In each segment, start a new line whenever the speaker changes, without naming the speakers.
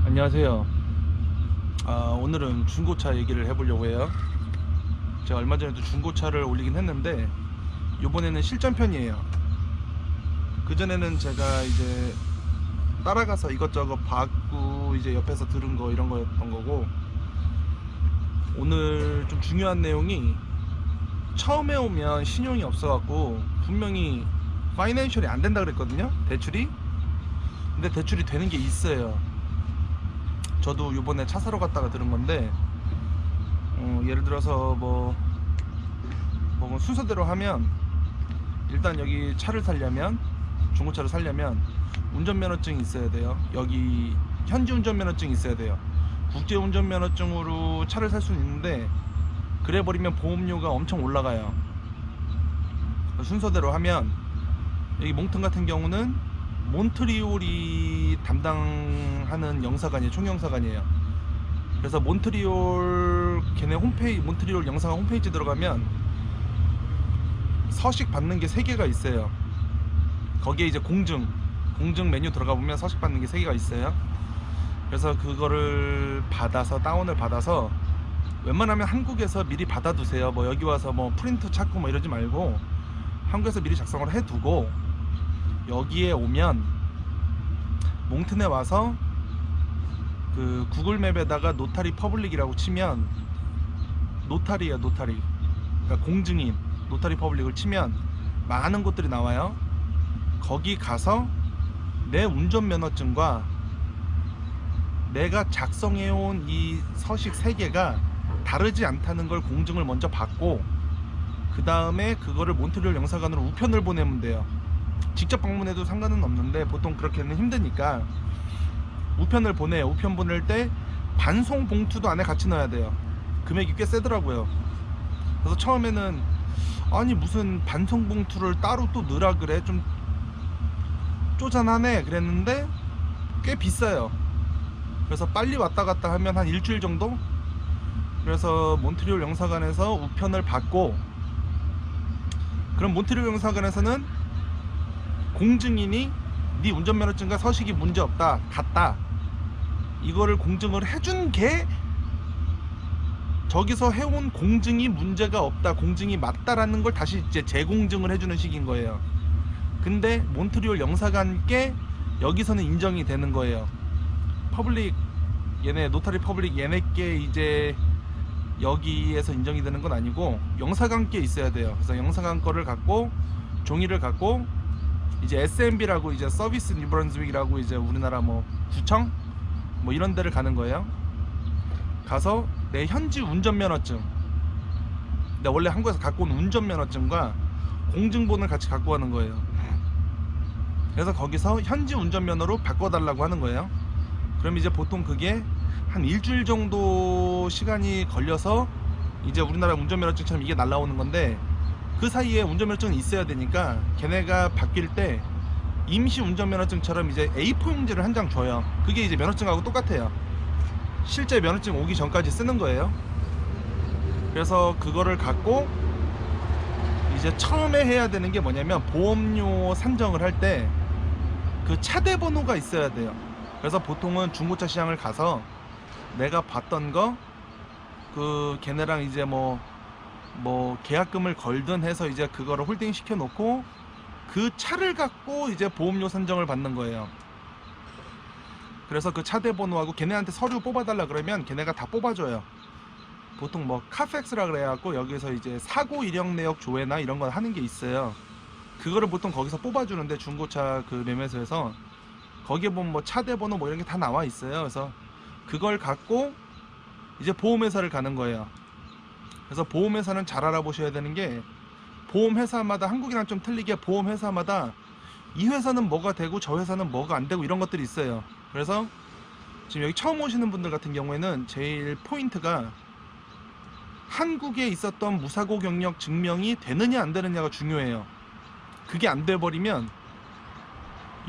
안녕하세요. 오늘은 중고차 얘기를 해보려고 해요. 제가 얼마 전에도 중고차를 올리긴 했는데 이번에는 실전편이에요. 그전에는 제가 이제 따라가서 이것저것 봤고 이제 옆에서 들은 거 이런 거였던 거고, 오늘 좀 중요한 내용이, 처음에 오면 신용이 없어갖고 분명히 파이낸셜이 안 된다 그랬거든요, 대출이. 근데 대출이 되는 게 있어요. 저도 요번에 차 사러 갔다가 들은 건데, 예를 들어서 뭐 순서대로 하면, 일단 여기 차를 살려면, 중고차를 살려면 운전면허증이 있어야 돼요. 여기 현지 운전면허증이 있어야 돼요. 국제 운전면허증으로 차를 살 수는 있는데, 그래 버리면 보험료가 엄청 올라가요. 순서대로 하면, 여기 몽튼 같은 경우는 몬트리올이 담당하는 영사관이에요. 총영사관이에요. 그래서 몬트리올 걔네 홈페이지, 몬트리올 영사관 홈페이지 들어가면 서식 받는 게 3개가 있어요. 거기에 이제 공증 메뉴 들어가 보면 서식 받는 게 3개가 있어요. 그래서 그거를 받아서, 다운을 받아서, 웬만하면 한국에서 미리 받아두세요. 뭐 여기 와서 뭐 프린트 찾고 뭐 이러지 말고 한국에서 미리 작성을 해두고, 여기에 오면 몽튼에 와서 그 구글맵에다가 노타리 퍼블릭이라고 치면, 노타리야, 노타리. 그러니까 공증인 노타리 퍼블릭을 치면 많은 곳들이 나와요. 거기 가서 내 운전면허증과 내가 작성해온 이 서식 3개가 다르지 않다는 걸 공증을 먼저 받고, 그 다음에 그거를 몬트리올 영사관으로 우편을 보내면 돼요. 직접 방문해도 상관은 없는데 보통 그렇게는 힘드니까 우편을 보내요. 우편 보낼 때 반송 봉투도 안에 같이 넣어야 돼요. 금액이 꽤 세더라고요. 그래서 처음에는, 아니 무슨 반송 봉투를 따로 또 넣으라 그래, 좀 쪼잔하네 그랬는데 꽤 비싸요. 그래서 빨리 왔다 갔다 하면 한 일주일 정도? 그래서 몬트리올 영사관에서 우편을 받고, 그럼 몬트리올 영사관에서는 공증인이 네 운전면허증과 서식이 문제없다, 같다, 이거를 공증을 해준 게, 저기서 해온 공증이 문제가 없다, 공증이 맞다라는 걸 다시 이제 재공증을 해주는 식인 거예요. 근데 몬트리올 영사관께 여기서는 인정이 되는 거예요. 퍼블릭, 얘네 노타리 퍼블릭 얘네께 이제 여기에서 인정이 되는 건 아니고 영사관께 있어야 돼요. 그래서 영사관 거를 갖고, 종이를 갖고 이제 SMB라고, 이제 서비스 뉴브런즈윅이라고, 이제 우리나라 뭐 구청 뭐 이런 데를 가는 거예요. 가서 내 현지 운전면허증, 내가 원래 한국에서 갖고 온 운전면허증과 공증본을 같이 갖고 가는 거예요. 그래서 거기서 현지 운전면허로 바꿔달라고 하는 거예요. 그럼 이제 보통 그게 한 일주일 정도 시간이 걸려서 이제 우리나라 운전면허증처럼 이게 날라오는 건데, 그 사이에 운전면허증이 있어야 되니까 걔네가 바뀔 때 임시 운전면허증처럼 이제 A4 용지를 한 장 줘요. 그게 이제 면허증하고 똑같아요. 실제 면허증 오기 전까지 쓰는 거예요. 그래서 그거를 갖고 이제 처음에 해야 되는 게 뭐냐면, 보험료 산정을 할 때 그 차대 번호가 있어야 돼요. 그래서 보통은 중고차 시장을 가서 내가 봤던 거, 그 걔네랑 이제 뭐 계약금을 걸든 해서 이제 그거를 홀딩 시켜 놓고 그 차를 갖고 이제 보험료 산정을 받는 거예요. 그래서 그 차대 번호하고 걔네한테 서류 뽑아달라 그러면 걔네가 다 뽑아줘요. 보통 뭐 카팩스라 그래갖고 여기서 이제 사고 이력 내역 조회나 이런 걸 하는 게 있어요. 그거를 보통 거기서 뽑아주는데, 중고차 그 매매소에서 거기에 보면 뭐 차대 번호 뭐 이런 게 다 나와 있어요. 그래서 그걸 갖고 이제 보험회사를 가는 거예요. 그래서 보험회사는 잘 알아보셔야 되는 게, 보험회사마다 한국이랑 좀 틀리게 보험회사마다 이 회사는 뭐가 되고 저 회사는 뭐가 안 되고 이런 것들이 있어요. 그래서 지금 여기 처음 오시는 분들 같은 경우에는 제일 포인트가, 한국에 있었던 무사고 경력 증명이 되느냐 안 되느냐가 중요해요. 그게 안 돼 버리면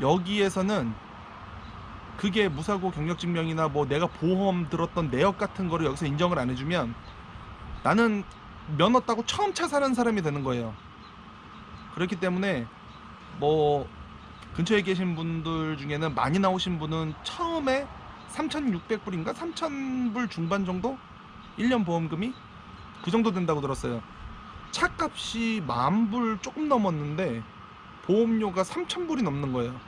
여기에서는 그게 무사고 경력 증명이나 뭐 내가 보험 들었던 내역 같은 거를 여기서 인정을 안 해주면 나는 면허 따고 처음 차 사는 사람이 되는 거예요. 그렇기 때문에 뭐 근처에 계신 분들 중에는 많이 나오신 분은 처음에 3,600불인가 3,000불 중반 정도 1년 보험금이 그 정도 된다고 들었어요. 차값이 10,000불 조금 넘었는데 보험료가 3,000불이 넘는 거예요.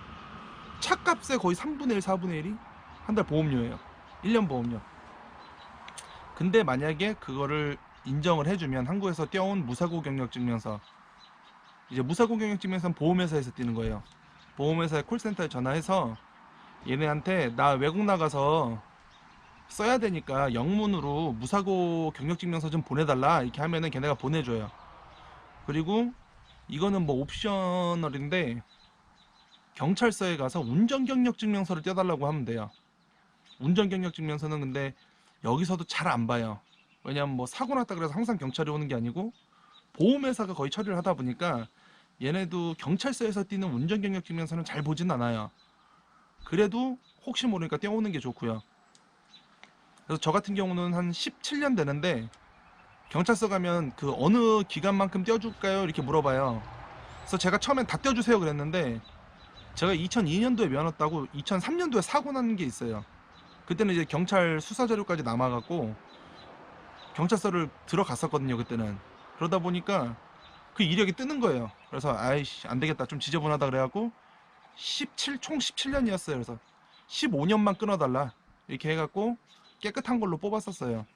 차값의 거의 3분의 1, 4분의 1이 한 달 보험료예요. 1년 보험료. 근데 만약에 그거를 인정을 해주면 한국에서 떼어온 무사고 경력 증명서, 이제 무사고 경력 증명서는 보험회사에서 띄는 거예요. 보험회사의 콜센터에 전화해서 얘네한테 나 외국 나가서 써야 되니까 영문으로 무사고 경력 증명서 좀 보내달라 이렇게 하면은 걔네가 보내줘요. 그리고 이거는 뭐 옵셔널인데 경찰서에 가서 운전 경력 증명서를 떼달라고 하면 돼요. 운전 경력 증명서는 근데 여기서도 잘 안 봐요. 왜냐면 뭐 사고 났다 그래서 항상 경찰이 오는 게 아니고 보험회사가 거의 처리를 하다 보니까 얘네도 경찰서에서 띄는 운전 경력 증명서는 잘 보진 않아요. 그래도 혹시 모르니까 떼어오는 게 좋고요. 그래서 저 같은 경우는 한 17년 되는데 경찰서 가면 그 어느 기간만큼 떼어줄까요? 이렇게 물어봐요. 그래서 제가 처음엔 다 떼어주세요 그랬는데 제가 2002년도에 면허 따고 2003년도에 사고 난 게 있어요. 그때는 이제 경찰 수사 자료까지 남아갖고 경찰서를 들어갔었거든요 그때는. 그러다 보니까 그 이력이 뜨는 거예요. 그래서 아이씨 안 되겠다 좀 지저분하다 그래갖고 총 17년이었어요. 그래서 15년만 끊어달라 이렇게 해갖고 깨끗한 걸로 뽑았었어요.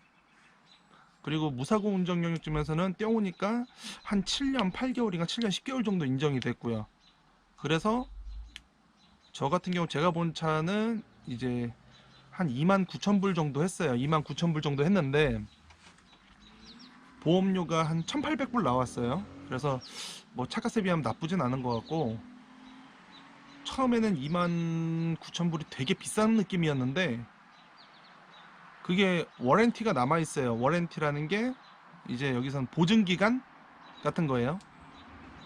그리고 무사고 운전 경력 증명서는 떼어오니까 한 7년 8개월인가 7년 10개월 정도 인정이 됐고요. 그래서 저 같은 경우 제가 본 차는 이제 한 29,000불 정도 했어요. 29,000불 정도 했는데 보험료가 한 1,800불 나왔어요. 그래서 뭐 차값에 비하면 나쁘진 않은 것 같고 처음에는 29,000불이 되게 비싼 느낌이었는데 그게 워런티가 남아있어요. 워런티라는 게 이제 여기선 보증기간 같은 거예요.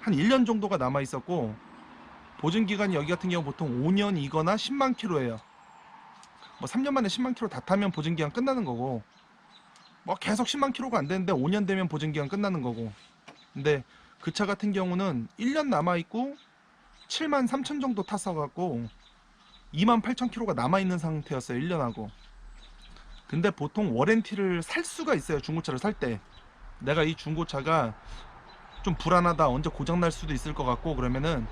한 1년 정도가 남아있었고 보증기간이 여기 같은 경우 보통 5년이거나 10만 킬로예요. 뭐 3년 만에 10만 킬로 다 타면 보증기간 끝나는 거고 뭐 계속 10만 킬로가 안 되는데 5년 되면 보증기간 끝나는 거고. 근데 그 차 같은 경우는 1년 남아있고 7만 3천 정도 탔어갖고 2만 8천 킬로가 남아있는 상태였어요. 1년하고. 근데 보통 워런티를 살 수가 있어요. 중고차를 살 때 내가 이 중고차가 좀 불안하다 언제 고장날 수도 있을 것 같고 그러면은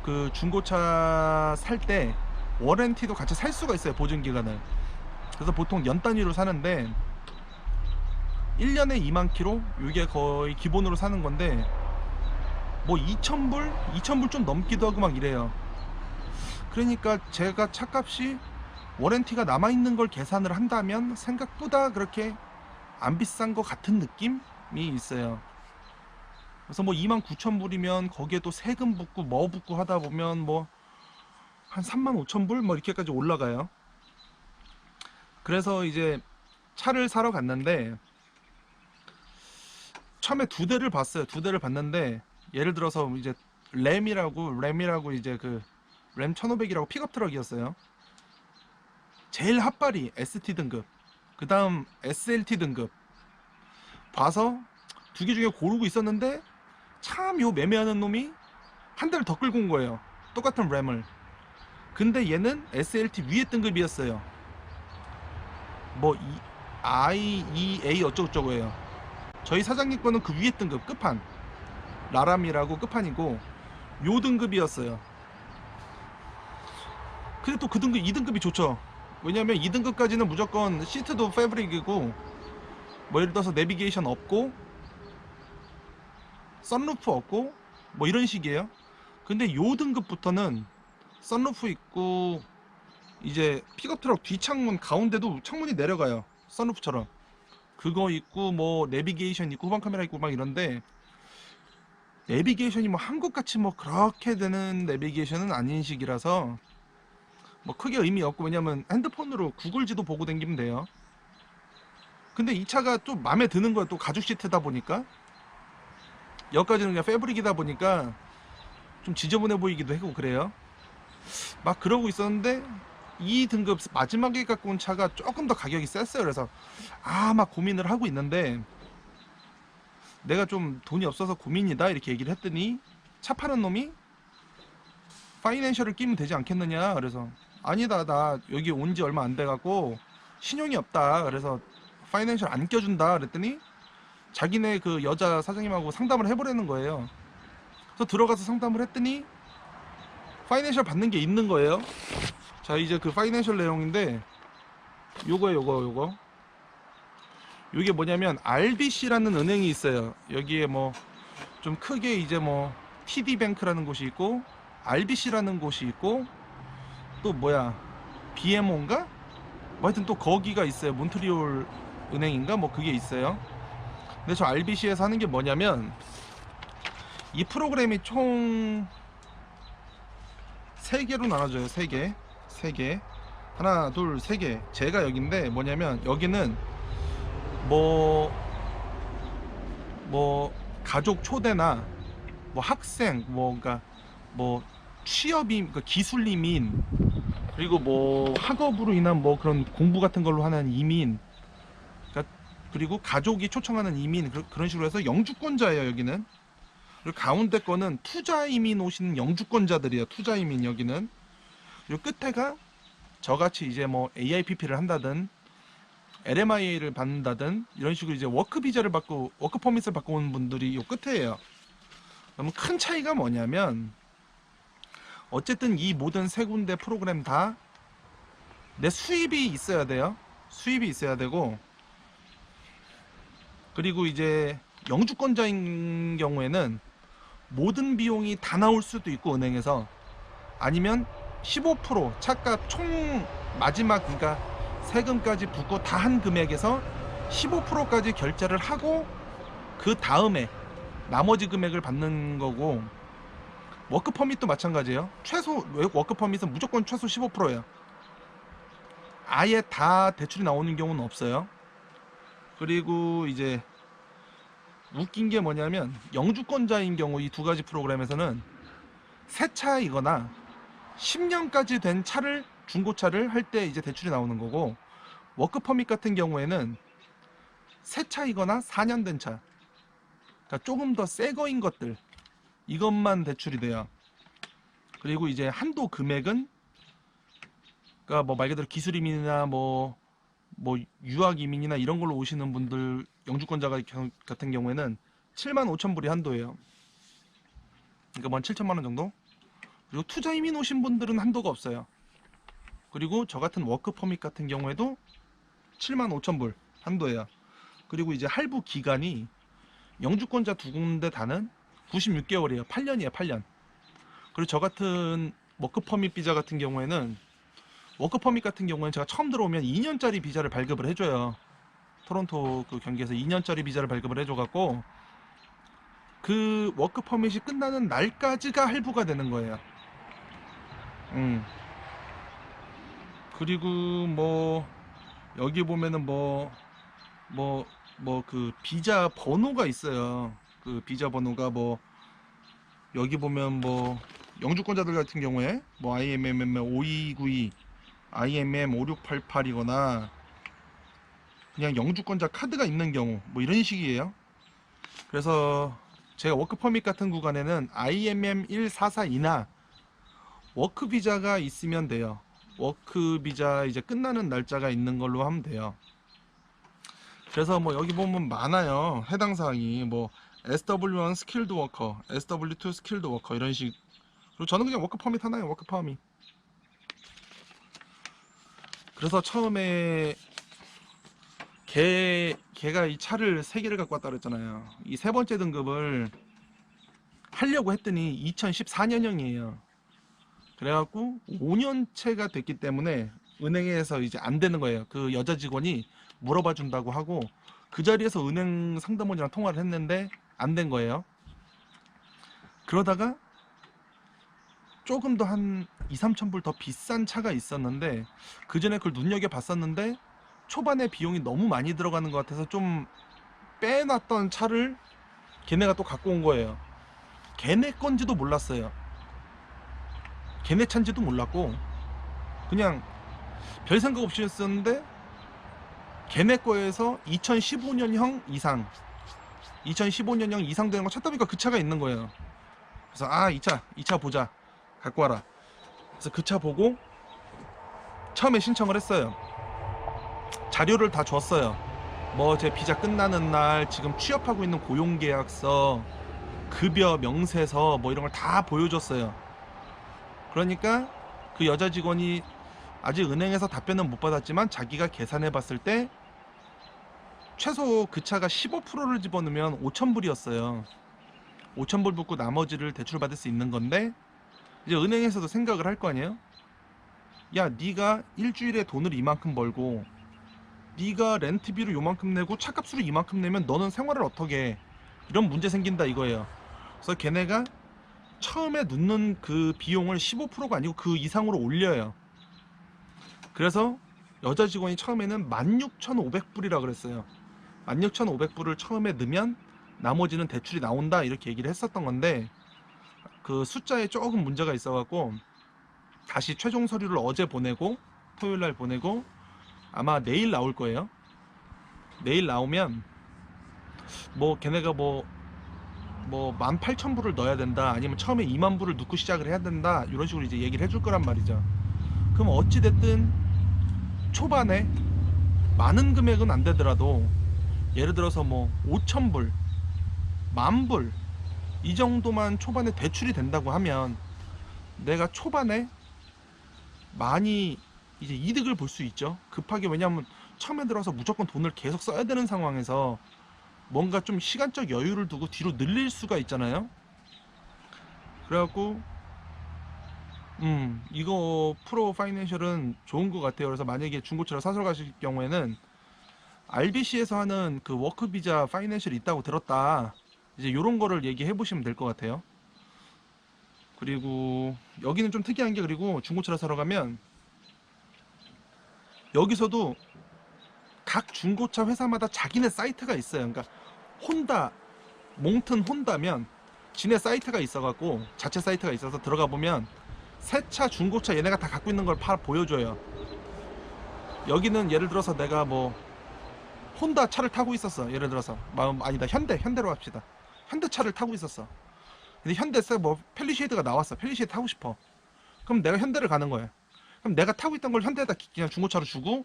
그 중고차 살 때 워런티도 같이 살 수가 있어요. 보증기간을. 그래서 보통 연 단위로 사는데 1년에 2만 킬로 이게 거의 기본으로 사는 건데 뭐 2,000불 좀 넘기도 하고 막 이래요. 그러니까 제가 차값이 워런티가 남아있는 걸 계산을 한다면 생각보다 그렇게 안 비싼 것 같은 느낌이 있어요. 그래서 뭐 29,000불이면 거기에 또 세금 붙고 뭐 붙고 하다 보면 뭐 한 35,000불 뭐 이렇게까지 올라가요. 그래서 이제 차를 사러 갔는데 처음에 두 대를 봤어요. 두 대를 봤는데 예를 들어서 이제 램이라고 이제 그 램 1500이라고 픽업 트럭이었어요. 제일 핫발이 ST 등급, 그 다음 SLT 등급 봐서 두 개 중에 고르고 있었는데 참 요 매매하는 놈이 한 대를 더 끌고 온 거예요. 똑같은 램을. 근데 얘는 SLT 위에 등급이었어요. 뭐 IEA 어쩌고저쩌고예요. 저희 사장님 거는 그 위에 등급 끝판 라람이라고 끝판이고 요 등급이었어요. 근데 또 그 등급 2등급이 좋죠. 왜냐면 2등급까지는 무조건 시트도 패브릭이고 뭐 예를 들어서 내비게이션 없고 썬루프 없고 뭐 이런 식이에요. 근데 요 등급부터는 썬루프 있고 이제 픽업 트럭 뒷창문 가운데도 창문이 내려가요. 썬루프처럼 그거 있고 뭐 내비게이션 있고 후방 카메라 있고 막 이런데 내비게이션이 뭐 한국같이 뭐 그렇게 되는 내비게이션은 아닌 식이라서 뭐 크게 의미 없고 왜냐면 핸드폰으로 구글 지도 보고 다니면 돼요. 근데 이 차가 좀 마음에 드는 거야. 또 가죽 시트다 보니까 여기까지는 그냥 패브릭이다 보니까 좀 지저분해 보이기도 하고 그래요. 막 그러고 있었는데 이 등급 마지막에 갖고 온 차가 조금 더 가격이 셌어요. 그래서 막 고민을 하고 있는데 내가 좀 돈이 없어서 고민이다 이렇게 얘기를 했더니 차 파는 놈이 파이낸셜을 끼면 되지 않겠느냐. 그래서 아니다, 나 여기 온 지 얼마 안 돼갖고 신용이 없다, 그래서 파이낸셜 안 껴준다 그랬더니 자기네 그 여자 사장님하고 상담을 해보려는 거예요. 그래서 들어가서 상담을 했더니 파이낸셜 받는 게 있는 거예요. 자, 이제 그 파이낸셜 내용인데 요거 요게 뭐냐면 RBC라는 은행이 있어요. 여기에 뭐 좀 크게 이제 뭐 TD뱅크라는 곳이 있고 RBC라는 곳이 있고 또 뭐야 BMO인가? 뭐 하여튼 또 거기가 있어요. 몬트리올 은행인가? 뭐 그게 있어요. 근데 저 RBC에서 하는 게 뭐냐면 이 프로그램이 총 3개로 나눠져요. 3개 하나 둘 3개. 제가 여긴데 뭐냐면 여기는 뭐 가족 초대나 뭐 학생 그러니까 뭐 취업인 그러니까 기술 이민 그리고 뭐 학업으로 인한 뭐 그런 공부 같은 걸로 하는 이민 그러니까 그리고 가족이 초청하는 이민 그런 식으로 해서 영주권자예요 여기는. 그리고 가운데 거는 투자 이민 오시는 영주권자들이에요. 투자 이민 여기는. 그리고 끝에가 저같이 이제 뭐 AIPP를 한다든 LMIA를 받는다든 이런 식으로 이제 워크 비자를 받고 워크 퍼밋을 받고 온 분들이 요 끝에예요. 그러면 큰 차이가 뭐냐면 어쨌든 이 모든 세 군데 프로그램 다 내 수입이 있어야 돼요. 수입이 있어야 되고 그리고 이제 영주권자인 경우에는 모든 비용이 다 나올 수도 있고 은행에서 아니면 15% 차값 총 마지막 그러니까 세금까지 붙고 다 한 금액에서 15%까지 결제를 하고 그 다음에 나머지 금액을 받는 거고 워크 퍼밋도 마찬가지예요. 최소 워크 퍼밋은 무조건 최소 15%예요. 아예 다 대출이 나오는 경우는 없어요. 그리고 이제 웃긴 게 뭐냐면 영주권자인 경우 이 두 가지 프로그램에서는 새 차이거나 10년까지 된 차를 중고차를 할 때 이제 대출이 나오는 거고 워크 퍼밋 같은 경우에는 새 차이거나 4년 된 차 그러니까 조금 더 새 거인 것들 이것만 대출이 돼요. 그리고 이제 한도 금액은 그러니까 뭐 말 그대로 기술 이민이나 뭐 유학 이민이나 이런 걸로 오시는 분들 영주권자 같은 경우에는 75,000불이 한도예요. 그러니까 뭐 7천만 원 정도. 그리고 투자 이민 오신 분들은 한도가 없어요. 그리고 저 같은 워크 퍼밋 같은 경우에도 75,000불 한도예요. 그리고 이제 할부 기간이 영주권자 두 군데 다는 96개월이에요. 8년이에요. 8년. 그리고 저 같은 워크 퍼밋 비자 같은 경우에는 워크 퍼밋 같은 경우에는 제가 처음 들어오면 2년짜리 비자를 발급을 해줘요. 토론토 그 경기에서 2년짜리 비자를 발급을 해줘갖고 그 워크 퍼밋이 끝나는 날까지가 할부가 되는 거예요. 그리고 뭐 여기 보면은 그 비자 번호가 있어요. 그 비자 번호가 뭐 여기 보면 뭐 영주권자들 같은 경우에 뭐 IMM 5292, IMM 5688이거나 그냥 영주권자 카드가 있는 경우 뭐 이런 식이에요. 그래서 제가 워크 퍼밋 같은 구간에는 IMM 144이나 워크 비자가 있으면 돼요. 워크 비자 이제 끝나는 날짜가 있는 걸로 하면 돼요. 그래서 뭐 여기 보면 많아요. 해당 사항이 뭐 SW1 스킬드 워커, SW2 스킬드 워커 이런 식. 그리고 저는 그냥 워크 퍼밋 하나요. 워크 퍼밋. 그래서 처음에 걔가 이 차를 3개를 갖고 왔다 그랬잖아요. 이 세 번째 등급을 하려고 했더니 2014년형이에요. 그래갖고 5년째가 됐기 때문에 은행에서 이제 안 되는 거예요. 그 여자 직원이 물어봐 준다고 하고 그 자리에서 은행 상담원이랑 통화를 했는데 안 된 거예요. 그러다가 조금 더 한 2-3천 불 더 비싼 차가 있었는데 그 전에 그걸 눈여겨봤었는데 초반에 비용이 너무 많이 들어가는 것 같아서 좀 빼놨던 차를 걔네가 또 갖고 온 거예요. 걔네 건지도 몰랐어요. 걔네 차인지도 몰랐고 그냥 별 생각 없이 했었는데 걔네 거에서 2015년형 이상 2015년형 이상 되는 거 찾다 보니까 그 차가 있는 거예요. 그래서 이 차 보자, 갖고 와라. 그래서 그 차 보고 처음에 신청을 했어요. 자료를 다 줬어요. 뭐 제 비자 끝나는 날 지금 취업하고 있는 고용계약서, 급여 명세서 뭐 이런 걸 다 보여줬어요. 그러니까 그 여자 직원이 아직 은행에서 답변은 못 받았지만 자기가 계산해 봤을 때 최소 그 차가 15%를 집어넣으면 5,000불이었어요. 5,000불 붓고 나머지를 대출받을 수 있는 건데, 이제 은행에서도 생각을 할 거 아니에요? 야, 네가 일주일에 돈을 이만큼 벌고 네가 렌트비로 요만큼 내고 차값으로 이만큼 내면 너는 생활을 어떻게 해? 이런 문제 생긴다 이거예요. 그래서 걔네가 처음에 넣는 그 비용을 15%가 아니고 그 이상으로 올려요. 그래서 여자 직원이 처음에는 16,500불이라 그랬어요. 16,500불을 처음에 넣으면 나머지는 대출이 나온다 이렇게 얘기를 했었던 건데, 그 숫자에 조금 문제가 있어갖고 다시 최종 서류를 어제 보내고 토요일날 보내고 아마 내일 나올 거예요. 내일 나오면 뭐 걔네가 뭐 18,000불을 넣어야 된다, 아니면 처음에 20,000불을 넣고 시작을 해야 된다, 이런 식으로 이제 얘기를 해줄 거란 말이죠. 그럼 어찌됐든 초반에 많은 금액은 안 되더라도 예를 들어서 뭐 5,000불, 10,000불 이 정도만 초반에 대출이 된다고 하면 내가 초반에 많이 이제 이득을 볼 수 있죠. 급하게, 왜냐하면 처음에 들어서 무조건 돈을 계속 써야 되는 상황에서 뭔가 좀 시간적 여유를 두고 뒤로 늘릴 수가 있잖아요. 그래갖고 이거 프로 파이낸셜은 좋은 것 같아요. 그래서 만약에 중고차를 사서 가실 경우에는 RBC에서 하는 그 워크 비자 파이낸셜이 있다고 들었다, 이제 요런 거를 얘기해 보시면 될 것 같아요. 그리고 여기는 좀 특이한 게, 그리고 중고차를 사러 가면 여기서도 각 중고차 회사마다 자기네 사이트가 있어요. 그러니까 혼다, 몽튼 혼다면 지네 사이트가 있어갖고, 자체 사이트가 있어서 들어가 보면 새 차, 중고차 얘네가 다 갖고 있는 걸 보여줘요. 여기는 예를 들어서 내가 뭐 혼다 차를 타고 있었어. 예를 들어서 아니다, 현대로 합시다. 현대 차를 타고 있었어. 근데 현대세 뭐 펠리쉐이드가 나왔어. 펠리쉐이드 타고 싶어. 그럼 내가 현대를 가는 거야. 그럼 내가 타고 있던 걸 현대에다 그냥 중고차로 주고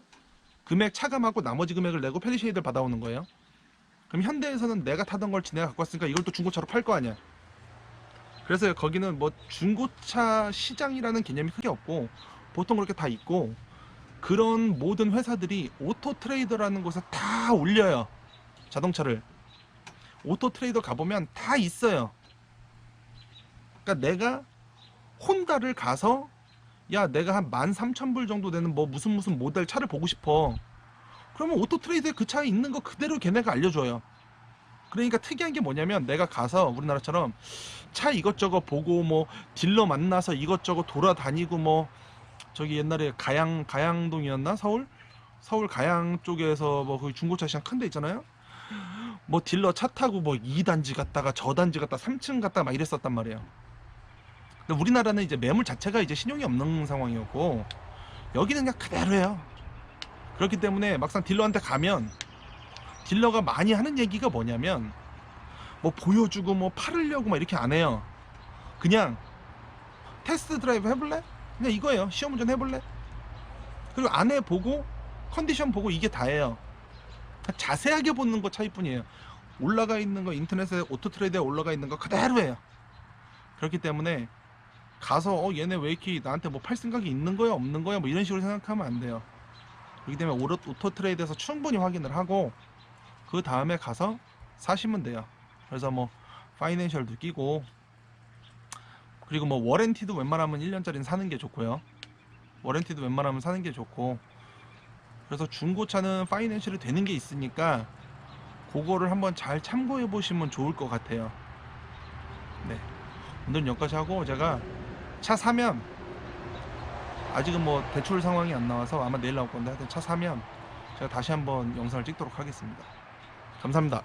금액 차감하고 나머지 금액을 내고 펠리쉐이드를 받아오는 거예요. 그럼 현대에서는 내가 타던 걸 지네가 갖고 왔으니까 이걸 또 중고차로 팔 거 아니야. 그래서 거기는 뭐 중고차 시장이라는 개념이 크게 없고 보통 그렇게 다 있고, 그런 모든 회사들이 오토 트레이더라는 곳에 다 올려요. 자동차를 오토 트레이더 가보면 다 있어요. 그러니까 내가 혼다를 가서 야, 내가 한 13,000불 정도 되는 뭐 무슨 모델 차를 보고 싶어. 그러면 오토 트레이드에 그 차에 있는 거 그대로 걔네가 알려줘요. 그러니까 특이한 게 뭐냐면, 내가 가서 우리나라처럼 차 이것저것 보고 뭐 딜러 만나서 이것저것 돌아다니고, 뭐 저기 옛날에 가양동이었나, 서울 가양 쪽에서 뭐 그 중고차 시장 큰 데 있잖아요. 뭐 딜러 차 타고 뭐 2단지 갔다가 저 단지 갔다 3층 갔다 막 이랬었단 말이에요. 근데 우리나라는 이제 매물 자체가 이제 신용이 없는 상황이었고, 여기는 그냥 그대로예요. 그렇기 때문에 막상 딜러한테 가면 딜러가 많이 하는 얘기가 뭐냐면, 뭐 보여주고 뭐 팔으려고 막 이렇게 안 해요. 그냥 테스트 드라이브 해볼래? 그냥 이거예요. 시험 운전 해볼래? 그리고 안에 보고 컨디션 보고 이게 다예요. 자세하게 보는 거 차이뿐이에요. 올라가 있는 거, 인터넷에 오토 트레이드에 올라가 있는 거 그대로예요. 그렇기 때문에 가서 얘네 왜 이렇게 나한테 뭐 팔 생각이 있는 거야 없는 거야 뭐 이런 식으로 생각하면 안 돼요. 그렇기 때문에 오토 트레이드에서 충분히 확인을 하고 그 다음에 가서 사시면 돼요. 그래서 뭐 파이낸셜도 끼고, 그리고 뭐 워렌티도 웬만하면 1년짜리는 사는 게 좋고요. 워렌티도 웬만하면 사는 게 좋고, 그래서 중고차는 파이낸셜이 되는 게 있으니까 그거를 한번 잘 참고해 보시면 좋을 것 같아요. 네, 오늘은 여기까지 하고, 제가 차 사면, 아직은 뭐 대출 상황이 안 나와서 아마 내일 나올 건데, 하여튼 차 사면 제가 다시 한번 영상을 찍도록 하겠습니다. 감사합니다.